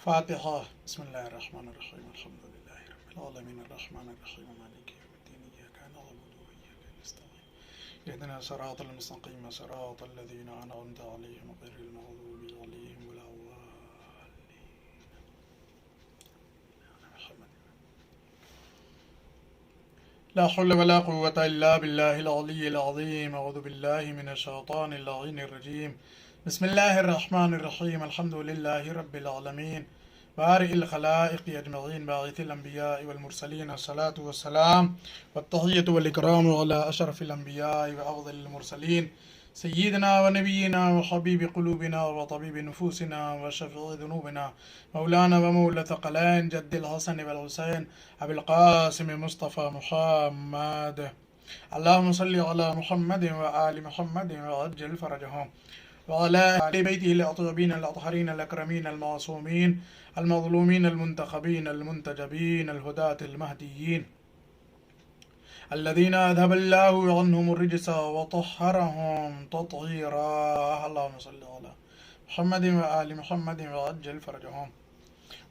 فاتحة. بسم الله الرحمن الرحيم. الحمد لله رب العالمين الرحمن الرحيم مالك يوم الدين إياك نعبد وإياك نستعين اهدنا الصراط المستقيم صراط الذين أنعمت عليهم غير المغضوب عليهم ولا الضالين. لا حول ولا قوة إلا بالله العلي العظيم. أعوذ بالله من الشيطان اللعين الرجيم. بسم الله الرحمن الرحيم. الحمد لله رب العالمين بارئ الخلائق أجمعين باعث الأنبياء والمرسلين. الصلاة والسلام والتحية والإكرام على أشرف الأنبياء وأفضل المرسلين سيدنا ونبينا وحبيب قلوبنا وطبيب نفوسنا وشفيع ذنوبنا مولانا ومولى ثقلين جد الحسن والحسين أبي القاسم مصطفى محمد. اللهم صل على محمد وآل محمد وعجل فرجهم وعلى آل بيته الأطيبين الأطهرين الأكرمين المعصومين المظلومين المنتخبين المنتجبين الهداة المهديين الذين أذهب الله عنهم الرجس وطهرهم تطهيرا. اللهم صل على محمد وآل محمد وعجل فرجهم.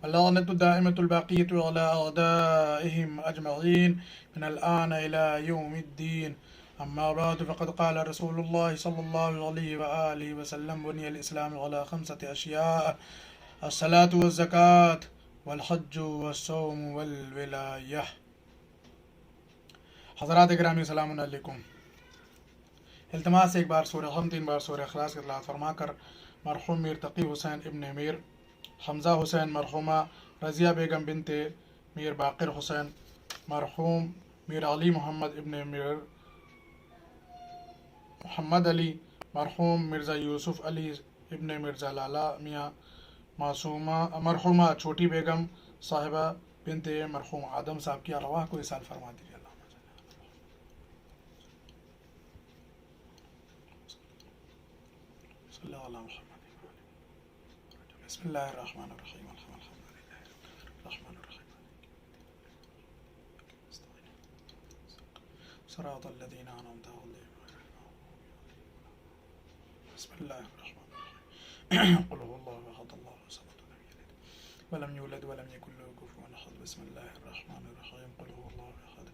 واللعنة الدائمة الباقية على أعدائهم أجمعين من الآن إلى يوم الدين. أما بعد فقد قال رسول الله صلى الله عليه وآله وسلم بني الإسلام على 5 أشياء: الصلاة والزكاة والحج والصوم والولاية. حضرات گرامی سلام علیکم. التماس ایک بار سورہ ہم 3 بار سورہ اخلاص کی تلاوت فرما کر مرحوم میر تقی حسین ابن میر حمزہ حسین، مرحومہ رضیہ بیگم بنت میر باقر حسین، مرحوم میر علی محمد ابن میر محمد علی، مرحوم مرزا یوسف علی ابن مرزا لالا میاں، مرحومہ چھوٹی بیگم صاحبہ بنت مرحوم آدم صاحب کی ارواح کو ایصال فرما دیجیے. بسم اللہ الرحمن الرحیم. الحمد للہ الرحمن الرحیم صراط الذین انعمت علیہم. بسم اللہ الرحمن الرحیم. قل هو اللہ احد اللہ الصمد لم یلد ولم یولد ولم یکن له کفوا احد. بسم اللہ الرحمن الرحیم. قل هو اللہ احد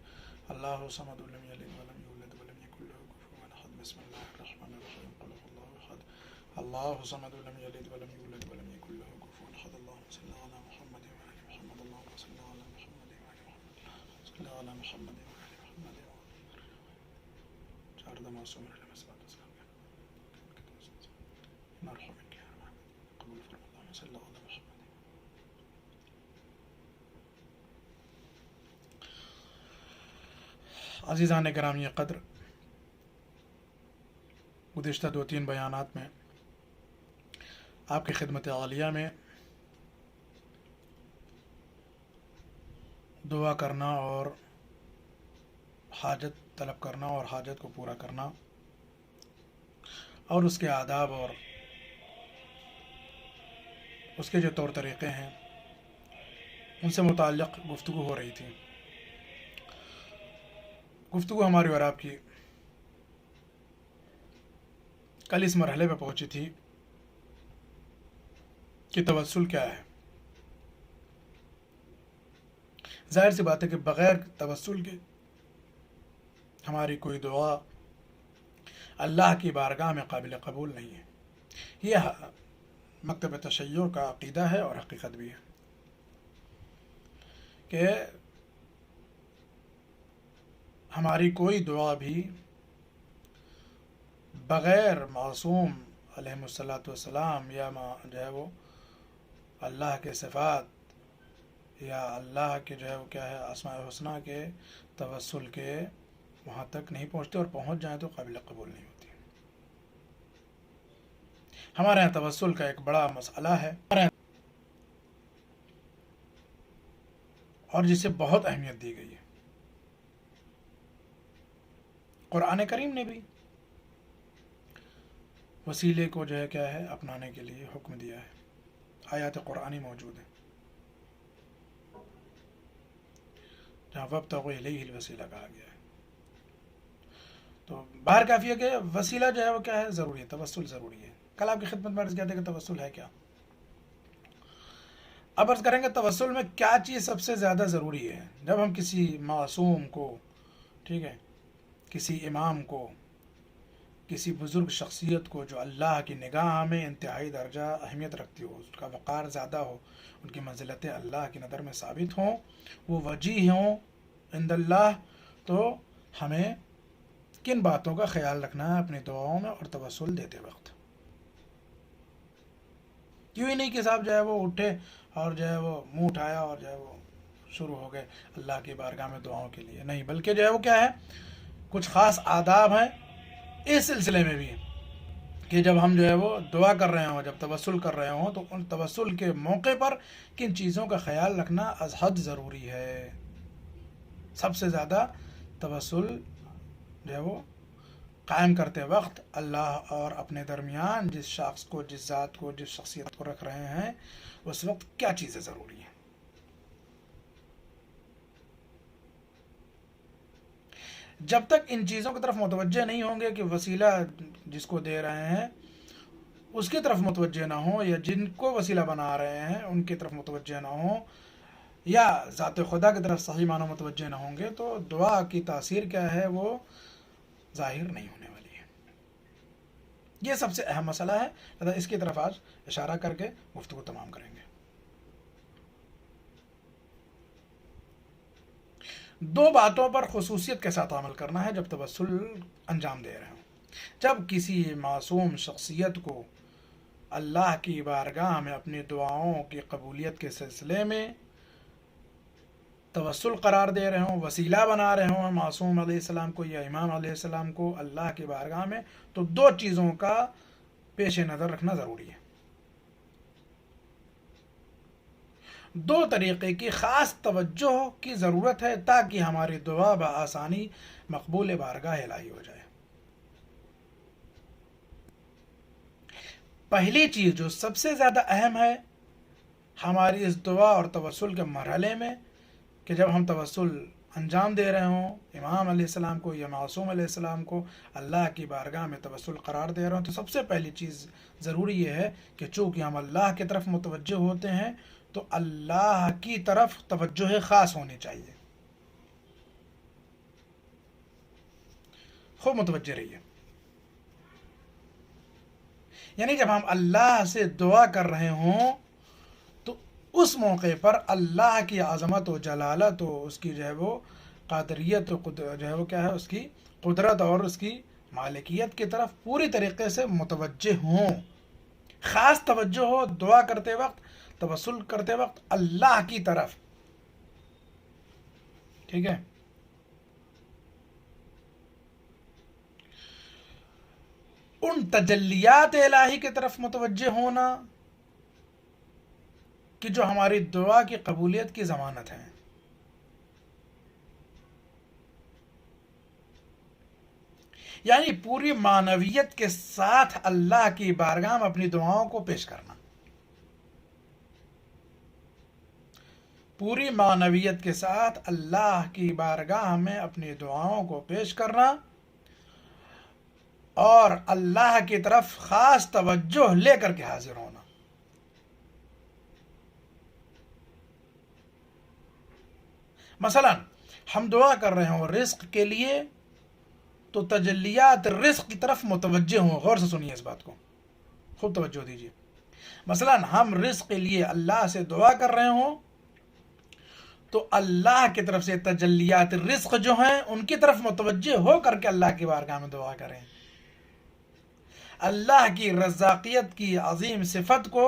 اللہ الصمد لم یلد ولم یولد ولم یکن له کفوا احد. بسم اللہ الرحمن الرحیم. قل هو اللہ احد اللہ الصمد لم یلد ولم یولد ولم یکن له کفوا احد. اللهم صل على محمد وآل محمد. اللهم صل على محمد وآل محمد. صل على محمد وآل محمد. شهر معصوم عليه الصلاة والسلام نرحم منك يا رب قبول فرما. اللهم صل على محمد. عزیزان گرامی قدر، گزشتہ 2-3 بیانات میں آپ کی خدمت عالیہ میں دعا کرنا اور حاجت طلب کرنا اور حاجت کو پورا کرنا اور اس کے آداب اور اس کے جو طور طریقے ہیں ان سے متعلق گفتگو ہو رہی تھی. گفتگو ہماری اور آپ کی کل اس مرحلے پہ پہنچی تھی کہ توسل کیا ہے. ظاہر سی بات ہے کہ بغیر توسل کے ہماری کوئی دعا اللہ کی بارگاہ میں قابل قبول نہیں ہے. یہ مکتب تشیع کا عقیدہ ہے اور حقیقت بھی ہے کہ ہماری کوئی دعا بھی بغیر معصوم علیہ الصلاۃ والسلام یا جو ہے وہ اللہ کے صفات یا اللہ کے جو ہے وہ کیا ہے اسماء الحسنہ کے توسل کے وہاں تک نہیں پہنچتے، اور پہنچ جائیں تو قابل قبول نہیں ہوتی. ہمارے یہاں توسل کا ایک بڑا مسئلہ ہے اور جسے بہت اہمیت دی گئی ہے. قرآن کریم نے بھی وسیلے کو جو ہے کیا ہے اپنانے کے لیے حکم دیا ہے. آیات قرآنی موجود ہیں جہاں وابتغوا الیہ الوسیلہ کہا گیا ہے. تو باہر کافی ہے کہ وسیلہ جو ہے وہ کیا ہے ضروری ہے، توسل ضروری ہے. کل آپ کی خدمت میں عرض کیا تھا کہ توسل ہے کیا. اب عرض کریں گے توسل میں کیا چیز سب سے زیادہ ضروری ہے جب ہم کسی معصوم کو، ٹھیک ہے، کسی امام کو، کسی بزرگ شخصیت کو جو اللہ کی نگاہ میں انتہائی درجہ اہمیت رکھتی ہو، اس کا وقار زیادہ ہو، ان کی منزلتیں اللہ کی نظر میں ثابت ہوں، وہ وجیح ہوں عند اللہ، تو ہمیں کن باتوں کا خیال رکھنا ہے اپنی دعاؤں میں اور توسل دیتے وقت؟ کیوں ہی نہیں کہ صاحب جو ہے وہ اٹھے اور جو ہے وہ منہ اٹھایا اور جو ہے وہ شروع ہو گئے اللہ کی بارگاہ میں دعاؤں کے لیے، نہیں، بلکہ جو ہے وہ کیا ہے، کچھ خاص آداب ہیں اس سلسلے میں بھی، کہ جب ہم جو ہے وہ دعا کر رہے ہوں، جب توسل کر رہے ہوں، تو ان توسل کے موقع پر کن چیزوں کا خیال رکھنا از حد ضروری ہے۔ سب سے زیادہ توسل جو ہے وہ قائم کرتے وقت اللہ اور اپنے درمیان جس شخص کو، جس ذات کو، جس شخصیت کو رکھ رہے ہیں، اس وقت کیا چیزیں ضروری ہیں۔ جب تک ان چیزوں کی طرف متوجہ نہیں ہوں گے کہ وسیلہ جس کو دے رہے ہیں اس کی طرف متوجہ نہ ہوں، یا جن کو وسیلہ بنا رہے ہیں ان کی طرف متوجہ نہ ہوں، یا ذات خدا کی طرف صحیح معنوں متوجہ نہ ہوں گے، تو دعا کی تاثیر کیا ہے وہ ظاہر نہیں ہونے والی ہے۔ یہ سب سے اہم مسئلہ ہے، لہذا اس کی طرف آج اشارہ کر کے گفتگو تمام کریں گے۔ دو باتوں پر خصوصیت کے ساتھ عمل کرنا ہے جب توسل انجام دے رہے ہوں۔ جب کسی معصوم شخصیت کو اللہ کی بارگاہ میں اپنی دعاؤں کی قبولیت کے سلسلے میں توسل قرار دے رہے ہوں، وسیلہ بنا رہے ہوں معصوم علیہ السلام کو یا امام علیہ السلام کو اللہ کی بارگاہ میں، تو دو چیزوں کا پیش نظر رکھنا ضروری ہے۔ دو طریقے کی خاص توجہ کی ضرورت ہے تاکہ ہماری دعا بآسانی مقبول بارگاہ الہی ہو جائے۔ پہلی چیز جو سب سے زیادہ اہم ہے ہماری اس دعا اور توسل کے مرحلے میں، کہ جب ہم توسل انجام دے رہے ہوں امام علیہ السلام کو یا معصوم علیہ السلام کو اللہ کی بارگاہ میں توسل قرار دے رہے ہوں، تو سب سے پہلی چیز ضروری یہ ہے کہ چونکہ ہم اللہ کی طرف متوجہ ہوتے ہیں تو اللہ کی طرف توجہ خاص ہونی چاہیے۔ خوب متوجہ رہیے، یعنی جب ہم اللہ سے دعا کر رہے ہوں تو اس موقع پر اللہ کی عظمت و جلالت و اس کی جو ہے وہ قادریت و جو ہے وہ کیا ہے، اس کی قدرت اور اس کی مالکیت کی طرف پوری طریقے سے متوجہ ہوں، خاص توجہ ہو دعا کرتے وقت، توسل کرتے وقت اللہ کی طرف، ٹھیک ہے۔ ان تجلیات الہی کی طرف متوجہ ہونا کہ جو ہماری دعا کی قبولیت کی ضمانت ہے۔ یعنی پوری معنویت کے ساتھ اللہ کی بارگاہ میں اپنی دعاؤں کو پیش کرنا، پوری معنویت کے ساتھ اللہ کی بارگاہ میں اپنی دعاؤں کو پیش کرنا اور اللہ کی طرف خاص توجہ لے کر کے حاضر ہونا۔ مثلا ہم دعا کر رہے ہوں رزق کے لیے تو تجلیات رزق کی طرف متوجہ ہوں، غور سے سنیے اس بات کو، خوب توجہ دیجیے۔ مثلا ہم رزق کے لیے اللہ سے دعا کر رہے ہوں تو اللہ کی طرف سے تجلیات رزق جو ہیں ان کی طرف متوجہ ہو کر کے اللہ کی بارگاہ میں دعا کریں۔ اللہ کی رزاقیت کی عظیم صفت کو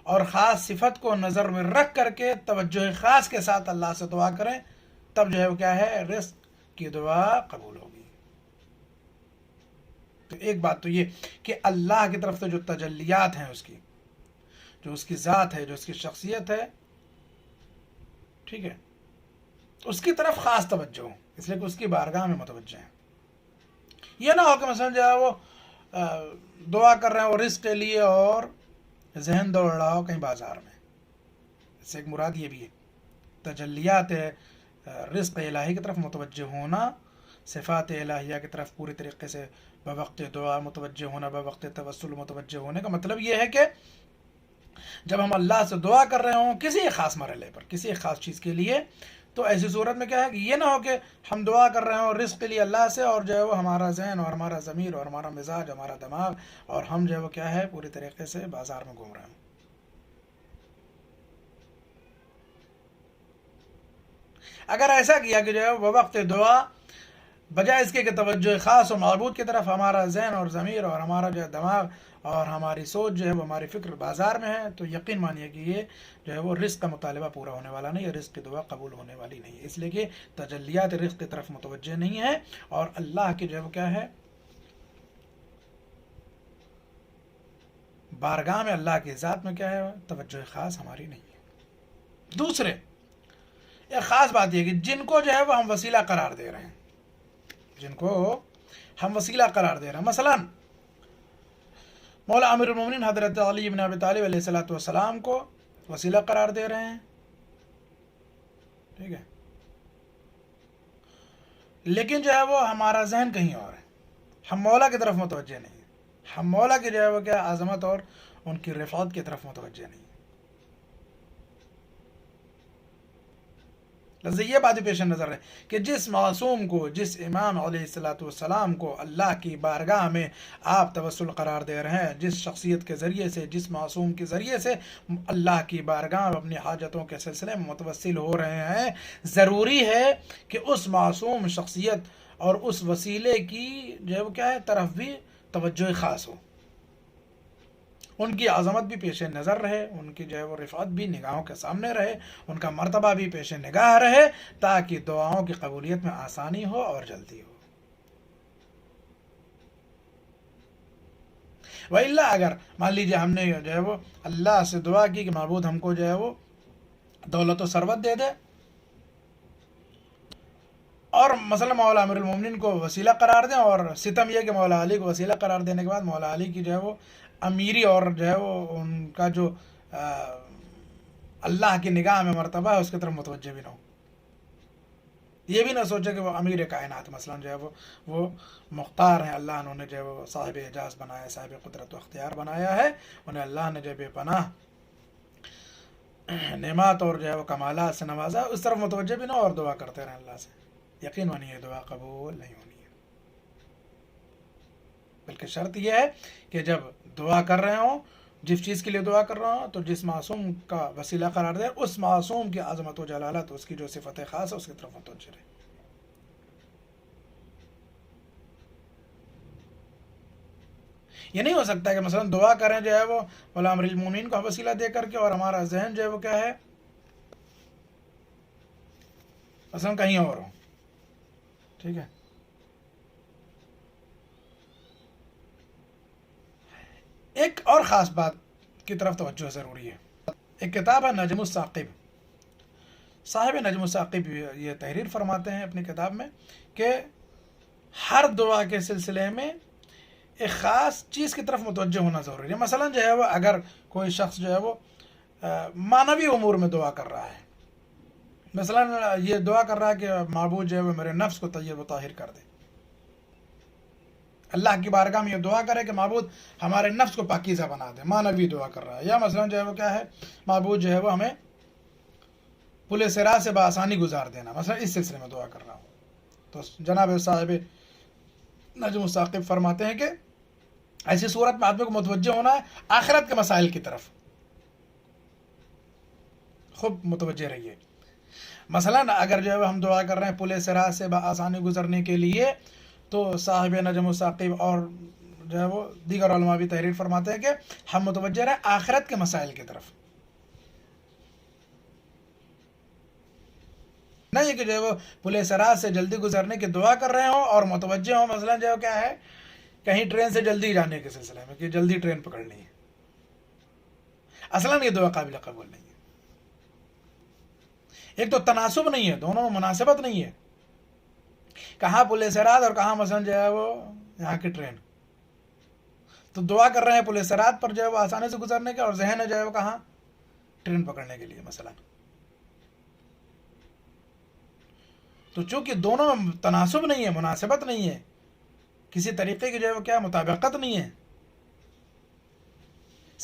اور خاص صفت کو نظر میں رکھ کر کے توجہ خاص کے ساتھ اللہ سے دعا کریں، تب جو ہے وہ کیا ہے، رزق کی دعا قبول ہوگی۔ تو ایک بات تو یہ کہ اللہ کی طرف سے جو تجلیات ہیں، اس کی جو اس کی ذات ہے، جو اس کی شخصیت ہے، ٹھیک ہے، اس کی طرف خاص توجہ ہو، اس لیے کہ اس کی بارگاہ میں متوجہ ہیں۔ یہ نہ ہو کہ مثلا جو ہے وہ دعا کر رہے ہیں اور رزق کے لیے اور ذہن دوڑ رہا ہو کہیں بازار میں، اس سے ایک مراد یہ بھی ہے تجلیات رزق الہی کی طرف متوجہ ہونا، صفات الہیہ کی طرف پوری طریقے سے بوقت دعا متوجہ ہونا، بوقت توسل متوجہ ہونے کا مطلب یہ ہے کہ جب ہم اللہ سے دعا کر رہے ہوں کسی ایک خاص مرحلے پر، کسی ایک خاص چیز کے لیے، تو ایسی صورت میں کیا ہے کہ یہ نہ ہو کہ ہم دعا کر رہے ہوں رزق کے لیے اللہ سے، اور جو ہے وہ ہمارا ذہن اور ہمارا ضمیر اور ہمارا مزاج، ہمارا دماغ، اور ہم جو ہے وہ کیا ہے پوری طریقے سے بازار میں گھوم رہے ہوں۔ اگر ایسا کیا کہ جو ہے وہ وقت دعا بجائے اس کے کہ توجہ خاص و معبود کی طرف ہمارا ذہن اور ضمیر اور ہمارا جو ہے دماغ اور ہماری سوچ جو ہے وہ ہماری فکر بازار میں ہے، تو یقین مانیے کہ یہ جو ہے وہ رزق کا مطالبہ پورا ہونے والا نہیں ہے، رزق کی دعا قبول ہونے والی نہیں ہے، اس لیے کہ تجلیات رزق کی طرف متوجہ نہیں ہے، اور اللہ کی جو ہے وہ کیا ہے بارگاہ میں، اللہ کی ذات میں کیا ہے توجہ خاص ہماری نہیں ہے۔ دوسرے ایک خاص بات یہ کہ جن کو جو ہے وہ ہم وسیلہ قرار دے رہے ہیں، جن کو ہم وسیلہ قرار دے رہے ہیں، مثلا مولا امیر المومنین حضرت علی بن ابی طالب علیہ الصلوۃ والسلام کو وسیلہ قرار دے رہے ہیں، ٹھیک ہے، لیکن جو ہے وہ ہمارا ذہن کہیں اور ہے، ہم مولا کی طرف متوجہ نہیں ہیں، ہم مولا کی جو ہے وہ کیا عظمت اور ان کی رفعت کی طرف متوجہ نہیں ہیں۔ لذا یہ بات پیش نظر ہے کہ جس معصوم کو، جس امام علیہ الصلوۃ والسلام کو اللہ کی بارگاہ میں آپ توسل قرار دے رہے ہیں، جس شخصیت کے ذریعے سے، جس معصوم کے ذریعے سے اللہ کی بارگاہ میں اپنی حاجتوں کے سلسلے میں متوسل ہو رہے ہیں، ضروری ہے کہ اس معصوم شخصیت اور اس وسیلے کی جو ہے وہ کیا ہے طرف بھی توجہ خاص ہو، ان کی عظمت بھی پیش نظر رہے، ان کی جو ہے وہ رفعت بھی نگاہوں کے سامنے رہے، ان کا مرتبہ بھی پیش نگاہ رہے، تاکہ دعاؤں کی قبولیت میں آسانی ہو اور جلدی ہو۔ وَإِلَّا اگر مان لیجیے ہم نے جو ہے وہ اللہ سے دعا کی کہ معبود ہم کو جو ہے وہ دولت و ثروت دے دے، اور مثلا مولا امیر المومنین کو وسیلہ قرار دیں، اور ستم یہ کہ مولا علی کو وسیلہ قرار دینے کے بعد مولا علی کی جو ہے وہ امیری اور جو ہے وہ ان کا جو اللہ کی نگاہ میں مرتبہ ہے اس کی طرف متوجہ بھی نہ ہو، یہ بھی نہ سوچے کہ وہ امیر کائنات مثلا جو ہے وہ مختار ہیں، اللہ نے جو ہے وہ صاحب اعجاز بنایا، صاحب قدرت و اختیار بنایا ہے، انہیں اللہ نے جو بے پناہ نعمات اور جو ہے وہ کمالات سے نوازا، اس طرف متوجہ بھی نہ ہو اور دعا کرتے رہیں اللہ سے، یقین مانیے دعا قبول نہیں ہونی ہے۔ بلکہ شرط یہ ہے کہ جب دعا کر رہے ہوں، جس چیز کے لیے دعا کر رہا ہوں، تو جس معصوم کا وسیلہ قرار دے، اس معصوم کی عظمت و جلالت، اس کی جو صفت خاص ہے اس کی طرف متوجہ رہے۔ یہ نہیں ہو سکتا کہ مثلا دعا کریں جو ہے وہ مولا امیر المومنین کو وسیلہ دے کر کے، اور ہمارا ذہن جو ہے وہ کیا ہے مثلا کہیں اور ہو، ٹھیک ہے۔ ایک اور خاص بات کی طرف توجہ ضروری ہے، ایک کتاب ہے نجم الثاقب، صاحب نجم الثاقب یہ تحریر فرماتے ہیں اپنی کتاب میں کہ ہر دعا کے سلسلے میں ایک خاص چیز کی طرف متوجہ ہونا ضروری ہے۔ مثلا جو ہے وہ اگر کوئی شخص جو ہے وہ معنوی امور میں دعا کر رہا ہے، مثلا یہ دعا کر رہا ہے کہ معبود جو ہے وہ میرے نفس کو طیب و طاہر کر دے، اللہ کی بارگاہ میں یہ دعا کرے کہ معبود ہمارے نفس کو پاکیزہ بنا دے، معنوی دعا کر رہا ہے، یا مثلا جو ہے وہ کیا ہے معبود جو ہے وہ ہمیں پل صراط سے بآسانی گزار دینا، مثلا اس سلسلے میں دعا کر رہا ہوں، تو جناب صاحب نجم الثاقب فرماتے ہیں کہ ایسی صورت میں آدمی کو متوجہ ہونا ہے آخرت کے مسائل کی طرف، خوب متوجہ رہیے۔ مثلا اگر جو ہے ہم دعا کر رہے ہیں پل صراط سے بآسانی گزرنے کے لیے، تو صاحب نجم الثاقب اور جو ہے وہ دیگر علماء بھی تحریر فرماتے ہیں کہ ہم متوجہ رہیں آخرت کے مسائل کی طرف، نہیں کہ جو ہے وہ پل صراط سے جلدی گزرنے کی دعا کر رہے ہوں اور متوجہ ہوں مثلا جو کیا ہے کہیں ٹرین سے جلدی جانے کے سلسلے میں کہ جلدی ٹرین پکڑنی ہے، اصلا یہ دعا قابل قبول نہیں ہے۔ ایک تو تناسب نہیں ہے، دونوں میں مناسبت نہیں ہے، کہاں پل صراط اور کہاں مثلا جو ہے وہ یہاں کی ٹرین، تو دعا کر رہے ہیں پل صراط پر جو ہے وہ آسانی سے گزرنے کے، اور ذہن ہے جو ہے وہ کہاں ٹرین پکڑنے کے لیے مثلا، تو چونکہ دونوں میں تناسب نہیں ہے، مناسبت نہیں ہے، کسی طریقے کی جو ہے وہ کیا مطابقت نہیں ہے،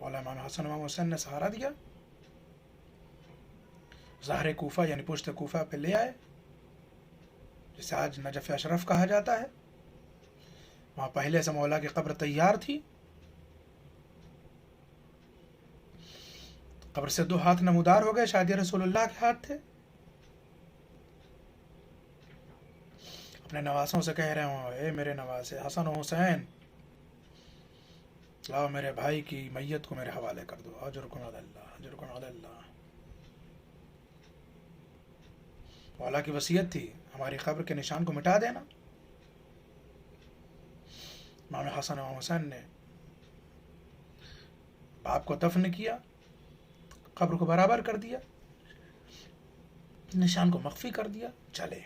مولا امام حسن امام حسین نے سہارا دیا، ظاہر کوفہ یعنی پشت کوفہ پہ لے آئے، جسے آج نجف اشرف کہا جاتا ہے. وہاں پہلے سے مولا کی قبر تیار تھی. قبر سے 2 ہاتھ نمودار ہو گئے، شاید رسول اللہ کے ہاتھ تھے. اپنے نواسوں سے کہہ رہے ہوں، اے میرے نواسے حسن و حسین، لاؤ میرے بھائی کی میت کو میرے حوالے کر دو. اجرکم علی اللہ، اجرکم علی اللہ. مولا کی وصیت تھی ہماری قبر کے نشان کو مٹا دینا. امام حسن و حسین نے باپ کو دفن کیا، قبر کو برابر کر دیا، نشان کو مخفی کر دیا. چلے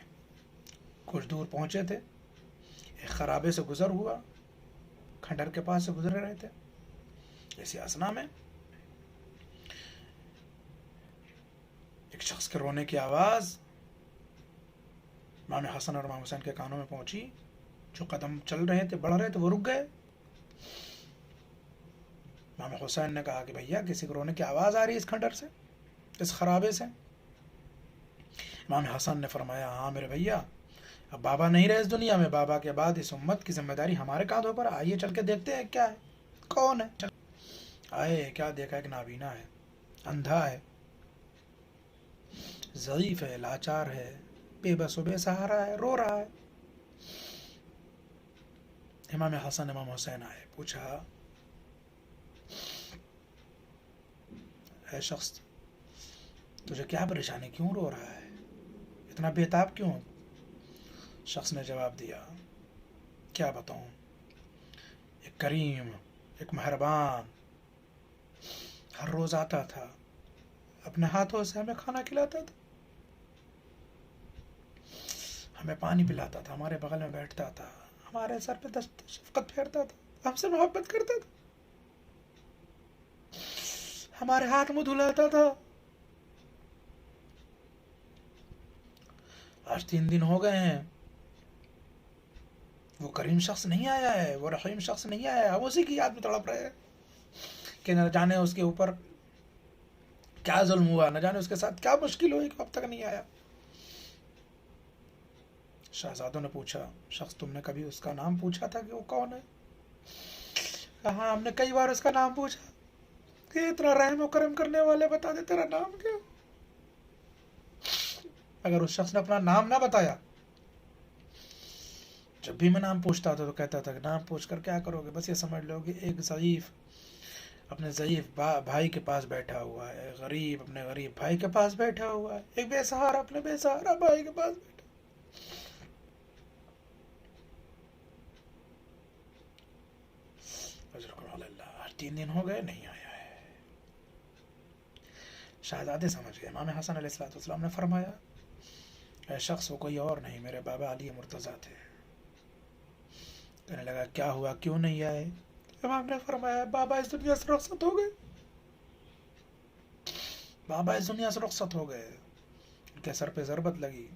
کچھ دور پہنچے تھے، ایک خرابے سے گزر ہوا، کھنڈر کے پاس سے گزر رہے تھے. اسی اسنا میں ایک شخص کے رونے کی آواز امام حسن اور امام حسین کے کانوں میں پہنچی. جو قدم چل رہے تھے، بڑھ رہے تھے، وہ رک گئے. امام حسین نے کہا کہ بھیا کسی کو رونے کی آواز آ رہی ہے اس کھنڈر سے، اس خرابے سے. امام حسن نے فرمایا، ہاں میرے بھیا، اب بابا نہیں رہے اس دنیا میں، بابا کے بعد اس امت کی ذمہ داری ہمارے کاندھوں پر. آئیے چل کے دیکھتے ہیں کیا ہے، کون ہے. چل آئے. کیا دیکھا؟ ایک نابینا ہے، اندھا ہے، ضعیف ہے، لاچار ہے، بے بس و بے سہارا ہے، رو رہا ہے. امام حسن امام حسین آئے، پوچھا، اے شخص تجھے کیا پریشانی، کیوں رو رہا ہے، اتنا بےتاب کیوں؟ شخص نے جواب دیا، کیا بتاؤں، ایک کریم، ایک مہربان ہر روز آتا تھا، اپنے ہاتھوں سے ہمیں کھانا کھلاتا تھا، ہمیں پانی پلاتا تھا، ہمارے بغل میں بیٹھتا تھا، ہمارے سر پہ شفقت پھیرتا تھا، ہم سے محبت کرتا تھا، ہمارے ہاتھ منہ دھلاتا تھا. آج 3 دن ہو گئے ہیں، وہ کریم شخص نہیں آیا ہے، وہ رحیم شخص نہیں آیا ہے. ہم اسی کی یاد میں تڑپ رہے ہیں کہ نہ جانے اس کے اوپر کیا ظلم ہوا، نہ جانے اس کے ساتھ کیا مشکل ہوئی کہ اب تک نہیں آیا. شہزادوں نے پوچھا، شخص تم نے کبھی اس کا نام پوچھا تھا کہ وہ کون ہے؟ ہاں، ہم نے کئی بار اس کا نام پوچھا کہ اتنا رحم و کرم کرنے والے، بتا دے تیرا نام کیا. اگر اس شخص نے اپنا نام نہ بتایا، جب بھی میں نام پوچھتا تھا تو کہتا تھا کہ نام پوچھ کر کیا کرو گے، بس یہ سمجھ لو کہ ایک ضعیف اپنے ضعیف بھائی کے پاس بیٹھا ہوا ہے، غریب اپنے غریب بھائی کے پاس بیٹھا ہوا ہے، ایک بے سہارا اپنے بے سہارا بھائی کے پاس بیٹھا. اللہ 3 دن ہو گئے نہیں آیا ہے. شہزادے سمجھ گئے. امام حسن علیہ السلام نے فرمایا، اے شخص وہ کوئی اور نہیں، میرے بابا علی مرتضیٰ تھے. کہنے لگا کیا ہوا، کیوں نہیں آئے؟ امام نے فرمایا، بابا اس دنیا سے رخصت ہو گئے، بابا اس دنیا سے رخصت ہو گئے. ان کے سر پہ ضربت لگی،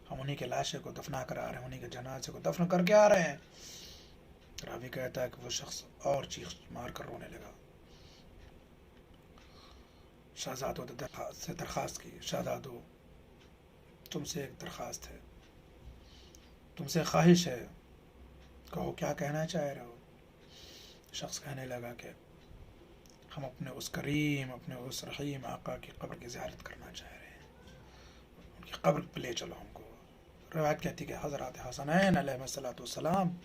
ہم انہی کے لاشے کو دفنا کر آ رہے ہیں، انہی کے جنازے کو دفن کر کے آ رہے ہیں. راوی کہتا ہے کہ وہ شخص اور چیخ مار کر رونے لگا. شہزادوں سے درخواست کی، شہزادوں تم سے ایک درخواست ہے، تم سے خواہش ہے، کہو کیا کہنا چاہ رہے ہو. شخص کہنے لگا کہ ہم اپنے اس کریم، اپنے اس رحیم آقا کی قبر کی زیارت کرنا چاہ رہے ہیں، ان کی قبر پہ لے چلو ہم کو. روایت کہتی کہ حضرات حسنین علیہ السلام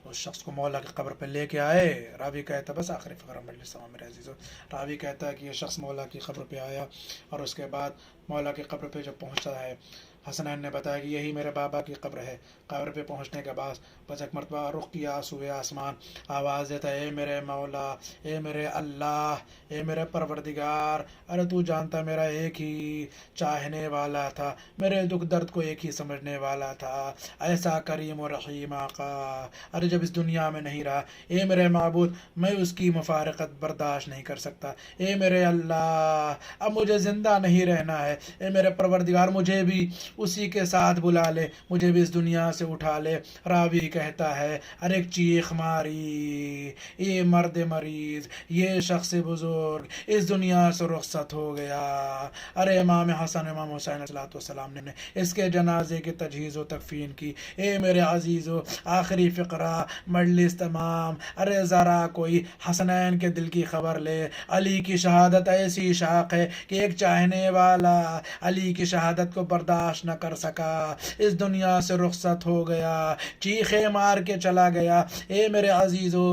اس شخص کو مولا کی قبر پہ لے کے آئے. راوی کہتا، بس آخری فقرہ مجلس میرے عزیزو، راوی کہتا ہے کہ یہ شخص مولا کی قبر پہ آیا، اور اس کے بعد مولا کی قبر پہ جب پہنچتا ہے، حسنین نے بتایا کہ یہی میرے بابا کی قبر ہے. قبر پہ پہنچنے کے بعد بس ایک مرتبہ رخ کیا سوئے آسمان، آواز دیتا ہے، اے میرے مولا، اے میرے اللہ، اے میرے پروردگار، ارے تو جانتا میرا ایک ہی چاہنے والا تھا، میرے دکھ درد کو ایک ہی سمجھنے والا تھا، ایسا کریم و رحیم آقا، ارے جب اس دنیا میں نہیں رہا، اے میرے معبود میں اس کی مفارقت برداشت نہیں کر سکتا. اے میرے اللہ اب مجھے زندہ نہیں رہنا ہے، اے میرے پروردگار مجھے بھی اسی کے ساتھ بلا لے، مجھے بھی اس دنیا سے اٹھا لے۔ راوی کہتا ہے ارے چیخ ماری، یہ مرد مریض، یہ شخص بزرگ اس دنیا سے رخصت ہو گیا۔ ارے امام حسن امام حسین علیہ السلام نے اس کے جنازے کی تجہیز و تکفین کی۔ اے میرے عزیزو، آخری فقرہ، مجلس تمام، ارے ذرا کوئی حسنین کے دل کی خبر لے۔ علی کی شہادت ایسی شاق ہے کہ ایک چاہنے والا علی کی شہادت کو برداشت نہ کر سکا، اس دنیا سے رخصت ہو گیا، چیخے مار کے چلا گیا۔ اے میرے عزیزو،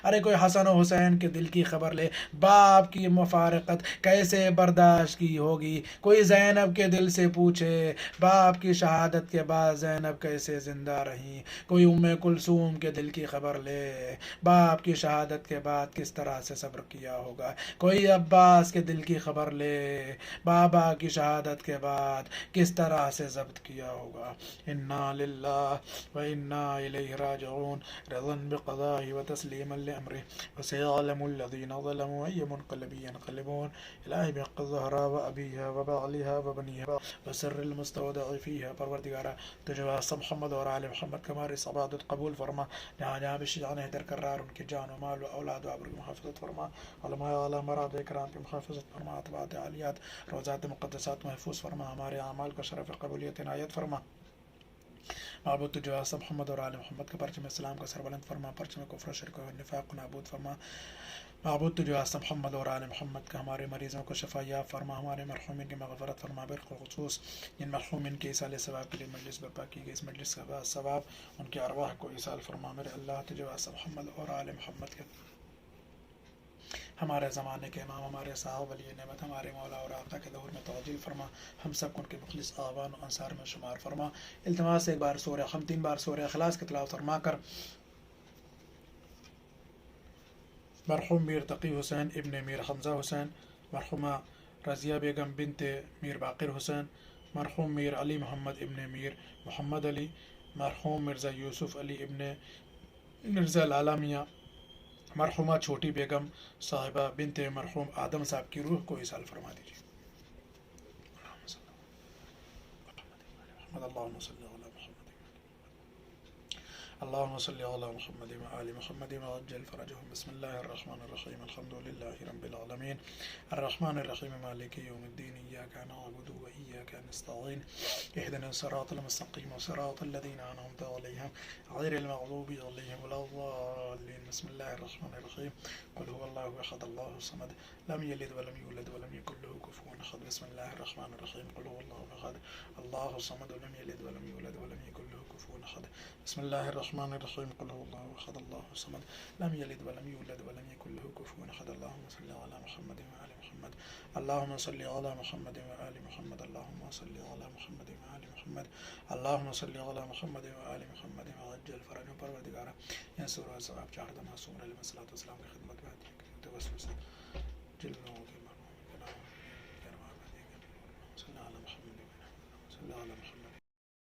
ارے کوئی حسن و حسین کے دل کی خبر لے، باپ کی مفارقت کیسے برداشت کی ہوگی۔ کوئی زینب کے دل سے پوچھے، باپ کی شہادت کے بعد زینب کیسے زندہ رہیں۔ کوئی ام کلثوم کے دل کی خبر لے، باپ کی شہادت کے بعد کس طرح سے صبر کیا ہوگا۔ کوئی عباس کے دل کی خبر لے، بابا کی شہادت کے بعد کس طرح سے ضبط کیا ہوگا۔ انا للہ و انا الیہ راجعون، رضا بقضاء و تسلیما لامرہ، وسيعلم الذین ظلموا ای منقلب ینقلبون۔ الہی بحق الزہرا و ابیہا و بعلہا و بنیہا وسر المستودع فیہا، پروردگارہ تجھے واسطہ محمد اور آل محمد کا ہماری عبادت قبول فرما، جہاں جہاں بھی شجاعت درقرار ان کی جان و مال و اولاد و عبر کی محافظت فرما، علماء اعلیٰ مراد کرام کی محافظت فرما، اتباعات عالیات روزات مقدسات محفوظ فرما، ہمارے اعمال کا شرف قبولیت عنایت فرما۔ معبود تجھے واسطہ محمد اور آل محمد کا پرچم اسلام کا سر بلند فرما، پرچم کفر و شرک و نفاق کو نابود فرما۔ معبود تجھے واسطہ محمد اور آل محمد کا ہمارے مریضوں کو شفا یاب فرما، ہمارے مرحومین کی مغفرت فرما، بالخصوص جن مرحومین کے ایصال ثواب کے لیے مجلس برپا کی گئی، اس مجلس کا ثواب ان کے ارواح کو ایصال فرما۔ میرے اللہ تجھے واسطہ محمد اور آل محمد کے ہمارے زمانے کے امام، ہمارے صاحب ولی نعمت، ہمارے مولا اور آقا کے دور میں تعجیل فرما، ہم سب کو ان کے مخلص اعوان و انصار میں شمار فرما۔ التماس ایک بار سورہ، ہم 3 بار سورہ اخلاص کی تلاوت فرما کر مرحوم میر تقی حسین ابن میر حمزہ حسین، مرحومہ رضیہ بیگم بنت میر باقر حسین، مرحوم میر علی محمد ابن میر محمد علی، مرحوم مرزا یوسف علی ابن مرزا لالا میاں، مرحومہ چھوٹی بیگم صاحبہ بنت مرحوم آدم صاحب کی روح کو ایصال فرما دیجیے۔ اللہم صلی علی محمد، اللہم صلی علی محمد و آل محمد وعجل فرجهم۔ بسم اللہ الرحمن الرحیم، الحمد للہ رب العالمین، الرحمن الرحیم، مالک یوم الدین، ایاک نعبد و ایاک نستعین، اہدنا الصراط المستقیم صراط الذین انعمت علیہم غیر المغضوب علیہم ولا الضالین۔ بسم اللہ الرحمن الرحیم، قل هو اللہ احد اللہ الصمد، لم یلد ولم یولد ولم یکن له کفوا احد۔ بسم اللہ الرحمن الرحیم، قل هو اللہ احد اللہ الصمد، لم یلد ولم یولد ولم یکن له کفوا احد۔ بسم اللہ الرحمن الرحیم، قل هو اللہ احد اللہ الصمد، لم یلد ولم یولد ولم یکن له کفوا احد۔ اللہم صلی علی محمد وآل محمد، اللہم صلی علی محمد وآل محمد، اللہم صلی علی محمد وآل محمد، اللہم صلی علی محمد وآل محمد وعجل فرجهم۔ پروردگارہ یہ سورہ ثواب 4 معصوم علیہ الصلوۃ والسلام کی خدمت میں توسل سے جلووں کے مرحوم صلی علی محمد صلی علی محمد